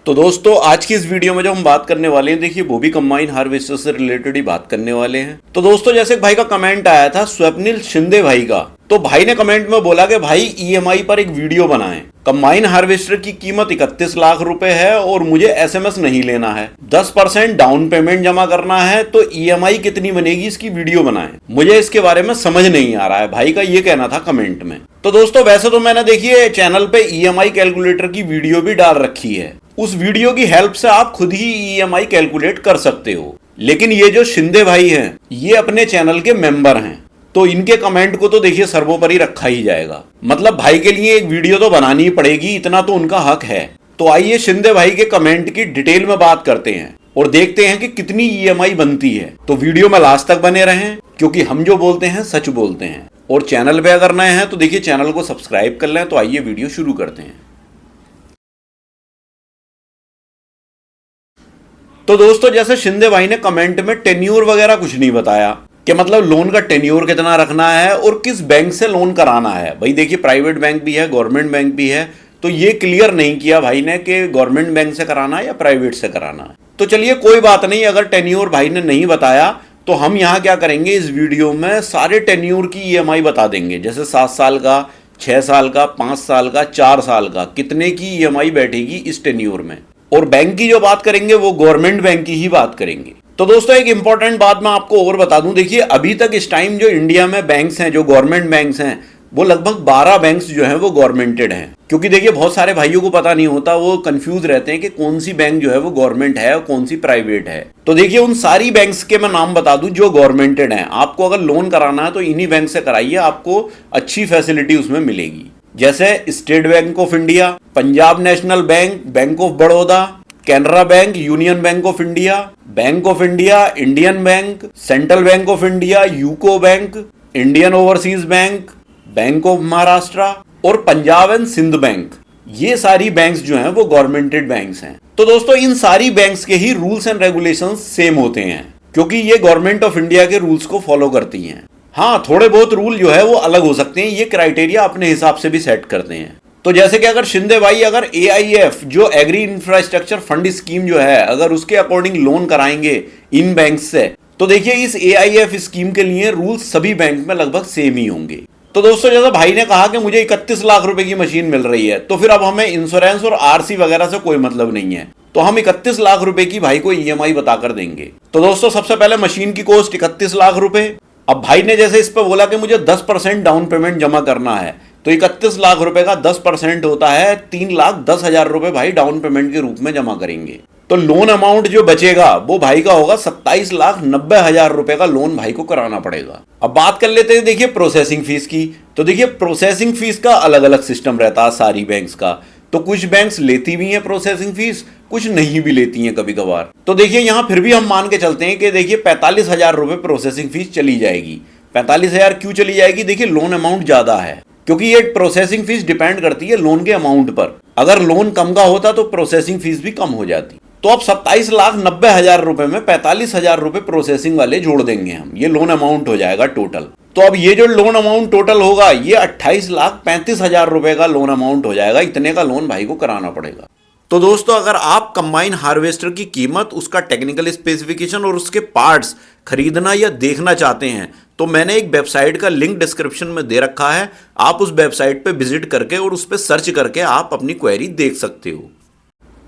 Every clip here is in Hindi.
तो दोस्तों आज की इस वीडियो में जो हम बात करने वाले हैं, देखिए वो भी कंबाइन हार्वेस्टर से रिलेटेड ही बात करने वाले हैं। तो दोस्तों जैसे भाई का कमेंट आया था स्वप्निल शिंदे भाई का, तो भाई ने कमेंट में बोला कि भाई ईएमआई पर एक वीडियो बनाएं। कंबाइन हार्वेस्टर की कीमत 31 लाख रुपए है और मुझे एसएमएस नहीं लेना है, 10% डाउन पेमेंट जमा करना है, तो ईएमआई कितनी बनेगी इसकी वीडियो बनाएं। मुझे इसके बारे में समझ नहीं आ रहा है, भाई का ये कहना था कमेंट में। तो दोस्तों वैसे तो मैंने देखिए चैनल पे ईएमआई कैलकुलेटर की वीडियो भी डाल रखी है, उस वीडियो की हेल्प से आप खुद ही ईएमआई कैलकुलेट कर सकते हो। लेकिन ये जो शिंदे भाई हैं ये अपने चैनल के मेंबर हैं, तो इनके कमेंट को तो देखिए सर्वोपरि रखा ही जाएगा। मतलब भाई के लिए एक वीडियो तो बनानी ही पड़ेगी, इतना तो उनका हक है। तो आइए शिंदे भाई के कमेंट की डिटेल में बात करते हैं और देखते हैं कि कितनी ईएमआई बनती है। तो वीडियो में लास्ट तक बने रहें, क्योंकि हम जो बोलते हैं सच बोलते हैं। और चैनल पे अगर नए हैं तो देखिए चैनल को सब्सक्राइब कर लें। तो आइए वीडियो शुरू करते हैं। तो दोस्तों जैसे शिंदे भाई ने कमेंट में टेन्योर वगैरह कुछ नहीं बताया कि मतलब लोन का टेन्योर कितना रखना है और किस बैंक से लोन कराना है। भाई देखिए प्राइवेट बैंक भी है, गवर्नमेंट बैंक भी है, तो ये क्लियर नहीं किया भाई ने कि गवर्नमेंट बैंक से कराना है या प्राइवेट से कराना है। तो चलिए कोई बात नहीं, अगर टेन्योर भाई ने नहीं बताया तो हम यहाँ क्या करेंगे, इस वीडियो में सारे टेन्योर की ईएमआई बता देंगे। जैसे 7 साल का, 6 साल का, 5 साल का, 4 साल का, कितने की ईएमआई बैठेगी इस टेन्योर में। और बैंक की जो बात करेंगे वो गवर्नमेंट बैंक की ही बात करेंगे। तो दोस्तों एक इंपॉर्टेंट बात मैं आपको और बता दूं, देखिए अभी तक इस टाइम जो इंडिया में बैंक्स हैं, जो गवर्नमेंट बैंक्स हैं, वो लगभग 12 बैंक्स जो हैं वो गवर्नमेंटेड हैं। क्योंकि देखिए बहुत सारे भाइयों को पता नहीं होता, वो कंफ्यूज रहते हैं कि कौन सी बैंक जो है वो गवर्नमेंट है और कौन सी प्राइवेट है। तो देखिए उन सारी बैंक्स के मैं नाम बता दूं जो गवर्नमेंटेड हैं। आपको अगर लोन कराना है तो इन्हीं बैंक से कराइए, आपको अच्छी फैसिलिटी उसमें मिलेगी। जैसे state bank of India, Punjab national bank, bank of Baroda, Canara bank, union bank of India, bank of India, Indian bank, central bank of India, UCO bank, Indian overseas bank, bank of Maharashtra और पंजाब एंड सिंध बैंक। ये सारी बैंक्स जो हैं वो गवर्नमेंटेड बैंक्स हैं। तो दोस्तों इन सारी बैंक्स के ही रूल्स एंड रेगुलेशंस सेम होते हैं, क्योंकि ये गवर्नमेंट ऑफ इंडिया के रूल्स को फॉलो करती हैं। हाँ, थोड़े बहुत रूल जो है वो अलग हो सकते हैं, ये क्राइटेरिया अपने हिसाब से भी सेट करते हैं। तो जैसे कि अगर शिंदे भाई अगर एआईएफ जो एग्री इंफ्रास्ट्रक्चर फंड स्कीम जो है, अगर उसके अकॉर्डिंग लोन कराएंगे इन बैंक से, तो देखिए इस एआईएफ स्कीम के लिए रूल्स सभी बैंक में लगभग सेम ही होंगे। तो दोस्तों जैसा भाई ने कहा कि मुझे 31 लाख रुपए की मशीन मिल रही है, तो फिर अब हमें इंश्योरेंस और आरसी वगैरह से कोई मतलब नहीं है, तो हम 31 लाख रुपए की भाई को ईएमआई बताकर देंगे। तो दोस्तों सबसे पहले मशीन की कॉस्ट 31 लाख रुपए। अब भाई ने जैसे इस पर बोला कि मुझे 10% डाउन पेमेंट जमा करना है, तो 31 लाख रुपए का 10% होता है 3,10,000 रुपए भाई डाउन पेमेंट के रूप में जमा करेंगे। तो लोन अमाउंट जो बचेगा वो भाई का होगा 27,90,000 रुपए का लोन भाई को कराना पड़ेगा। अब बात कर लेते हैं देखिए प्रोसेसिंग फीस की। तो देखिए प्रोसेसिंग फीस का अलग अलग सिस्टम रहता है सारी बैंक्स का। तो कुछ बैंक्स लेती भी हैं प्रोसेसिंग फीस, कुछ नहीं भी लेती हैं कभी कभार। तो देखिए यहाँ फिर भी हम मान के चलते हैं कि देखिए 45,000 रुपए प्रोसेसिंग फीस चली जाएगी। 45,000 क्यों चली जाएगी? देखिए लोन अमाउंट ज्यादा है, क्योंकि ये प्रोसेसिंग फीस डिपेंड करती है लोन के अमाउंट पर। अगर लोन कम का होता तो प्रोसेसिंग फीस भी कम हो जाती। तो अब 27,90,000 रुपए में 45,000 रुपए प्रोसेसिंग वाले जोड़ देंगे हम, ये लोन अमाउंट हो जाएगा टोटल। तो अब ये जो लोन अमाउंट टोटल होगा ये 28,35,000 रुपए का लोन अमाउंट हो जाएगा। इतने का लोन भाई को कराना पड़ेगा। तो दोस्तों अगर आप कंबाइन हार्वेस्टर की कीमत, उसका टेक्निकल स्पेसिफिकेशन और उसके पार्ट्स खरीदना या देखना चाहते हैं तो मैंने एक वेबसाइट का लिंक डिस्क्रिप्शन में दे रखा है। आप उस वेबसाइट पे विजिट करके और उस पर सर्च करके आप अपनी क्वेरी देख सकते हो।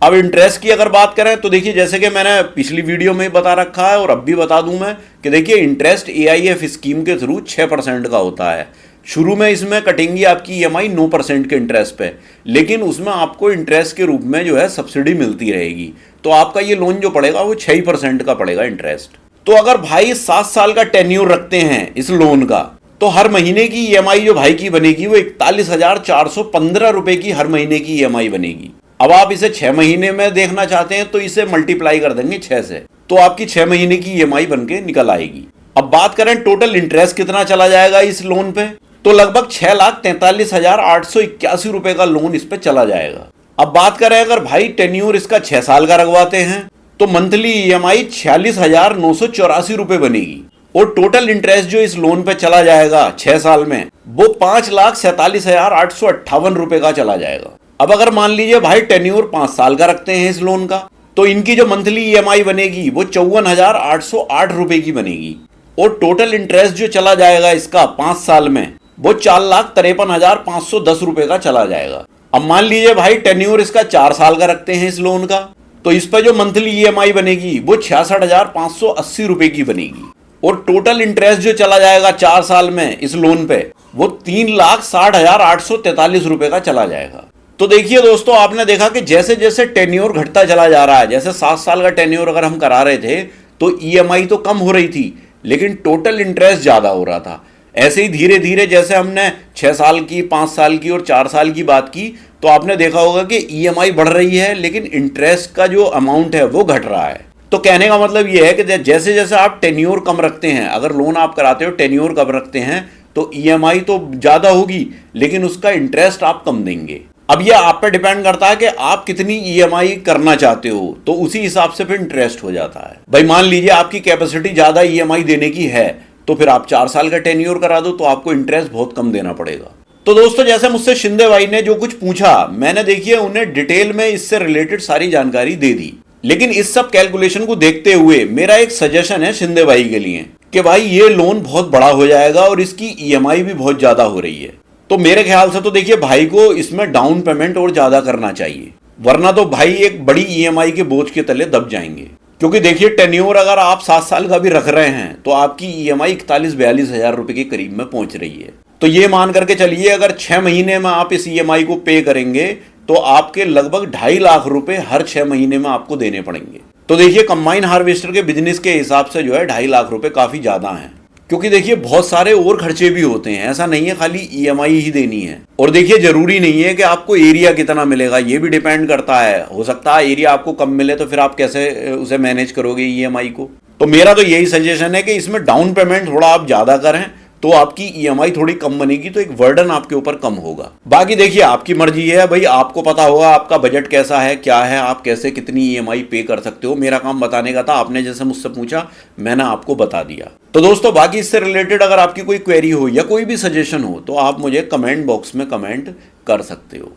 अब इंटरेस्ट की अगर बात करें तो देखिए जैसे कि मैंने पिछली वीडियो में बता रखा है और अब भी बता दूं मैं कि देखिए इंटरेस्ट एआईएफ स्कीम के थ्रू 6% का होता है। शुरू में इसमें कटेंगी आपकी ईएमआई 9% के इंटरेस्ट पे, लेकिन उसमें आपको इंटरेस्ट के रूप में जो है सब्सिडी मिलती रहेगी। तो आपका ये लोन जो पड़ेगा वो 6% का पड़ेगा इंटरेस्ट। तो अगर भाई 7 साल का टेन्योर रखते हैं इस लोन का, तो हर महीने की ईएमआई जो भाई की बनेगी वो 41,415 रुपए की हर महीने की ईएमआई बनेगी। अब आप इसे 6 महीने में देखना चाहते हैं तो इसे मल्टीप्लाई कर देंगे 6 से, तो आपकी 6 महीने की ईएमआई बनके निकल आएगी। अब बात करें टोटल इंटरेस्ट कितना चला जाएगा इस लोन पे, तो लगभग 6,43,881 रुपए का लोन इस पे चला जाएगा। अब बात करें अगर भाई टेन्योर इसका 6 साल का रखवाते हैं तो मंथली ईएमआई 46,984 रुपए बनेगी और टोटल इंटरेस्ट जो इस लोन पे चला जाएगा 6 साल में वो 5,47,858 रुपए का चला जाएगा। अब अगर मान लीजिए भाई टेन्योर 5 साल का रखते हैं इस लोन का, तो इनकी जो मंथली ईएमआई बनेगी वो 54,808 रुपए की बनेगी, और टोटल इंटरेस्ट जो चला जाएगा इसका 5 साल में वो 4,53,510 रुपए का चला जाएगा। अब मान लीजिए भाई टेन्योर इसका 4 साल का रखते हैं इस लोन का, तो इस पर जो मंथली ईएमआई बनेगी वो 66,580 रुपए की बनेगी, और टोटल इंटरेस्ट जो चला जाएगा 4 साल में इस लोन पे वो 3,60,843 रुपए का चला जाएगा। तो देखिए दोस्तों, आपने देखा कि जैसे जैसे टेन्योर घटता चला जा रहा है, जैसे 7 साल का टेन्योर अगर हम करा रहे थे तो ईएमआई तो कम हो रही थी लेकिन टोटल इंटरेस्ट ज्यादा हो रहा था। ऐसे ही धीरे धीरे जैसे हमने 6 साल की, 5 साल की और 4 साल की बात की तो आपने देखा होगा कि ईएमआई बढ़ रही है लेकिन इंटरेस्ट का जो अमाउंट है वो घट रहा है। तो कहने का मतलब ये है कि जैसे जैसे आप टेन्योर कम रखते हैं, अगर लोन आप कराते हो टेन्योर कम रखते हैं तो ईएमआई तो ज्यादा होगी लेकिन उसका इंटरेस्ट आप कम देंगे। अब ये आप पे डिपेंड करता है कि आप कितनी ईएमआई करना चाहते हो, तो उसी हिसाब से फिर इंटरेस्ट हो जाता है। भाई मान लीजिए आपकी कैपेसिटी ज्यादा ईएमआई देने की है तो फिर आप 4 साल का टेन्योर करा दो तो आपको इंटरेस्ट बहुत कम देना पड़ेगा। तो दोस्तों, जैसे मुझसे शिंदे भाई ने जो कुछ पूछा, मैंने देखिए उन्हें डिटेल में इससे रिलेटेड सारी जानकारी दे दी, लेकिन इस सब कैलकुलेशन को देखते हुए मेरा एक सजेशन है शिंदे भाई के लिए कि भाई ये लोन बहुत बड़ा हो जाएगा और इसकी ईएमआई भी बहुत ज्यादा हो रही है। तो मेरे ख्याल से तो देखिए भाई को इसमें डाउन पेमेंट और ज्यादा करना चाहिए, वरना तो भाई एक बड़ी ईएमआई के बोझ के तले दब जाएंगे। क्योंकि देखिए टेन्योर अगर आप 7 साल का भी रख रहे हैं तो आपकी ईएमआई 41-42 हजार रुपए के करीब में पहुंच रही है। तो ये मान करके चलिए अगर 6 महीने में आप इस ईएमआई को पे करेंगे तो आपके लगभग 2.5 लाख रुपए हर 6 महीने में आपको देने पड़ेंगे। तो देखिए कंबाइन हार्वेस्टर के बिजनेस के हिसाब से जो है 2.5 लाख रुपए काफी ज्यादा हैं, क्योंकि देखिए बहुत सारे और खर्चे भी होते हैं, ऐसा नहीं है खाली ईएमआई ही देनी है। और देखिए जरूरी नहीं है कि आपको एरिया कितना मिलेगा, ये भी डिपेंड करता है। हो सकता है एरिया आपको कम मिले तो फिर आप कैसे उसे मैनेज करोगे ईएमआई को। तो मेरा तो यही सजेशन है कि इसमें डाउन पेमेंट थोड़ा आप ज्यादा करें तो आपकी ईएमआई थोड़ी कम बनेगी, तो एक वर्डन आपके ऊपर कम होगा। बाकी देखिए आपकी मर्जी है भाई, आपको पता होगा आपका बजट कैसा है, क्या है, आप कैसे कितनी ईएमआई पे कर सकते हो। मेरा काम बताने का था, आपने जैसे मुझसे पूछा मैंने आपको बता दिया। तो दोस्तों बाकी इससे रिलेटेड अगर आपकी कोई क्वेरी हो या कोई भी सजेशन हो तो आप मुझे कमेंट बॉक्स में कमेंट कर सकते हो।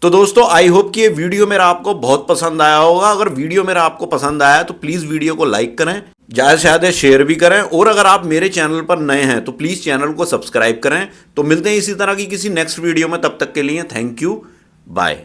तो दोस्तों आई होप कि ये वीडियो मेरा आपको बहुत पसंद आया होगा। अगर वीडियो मेरा आपको पसंद आया तो प्लीज़ वीडियो को लाइक करें, ज़्यादा से ज़्यादा शेयर भी करें, और अगर आप मेरे चैनल पर नए हैं तो प्लीज़ चैनल को सब्सक्राइब करें। तो मिलते हैं इसी तरह की किसी नेक्स्ट वीडियो में, तब तक के लिए थैंक यू, बाय।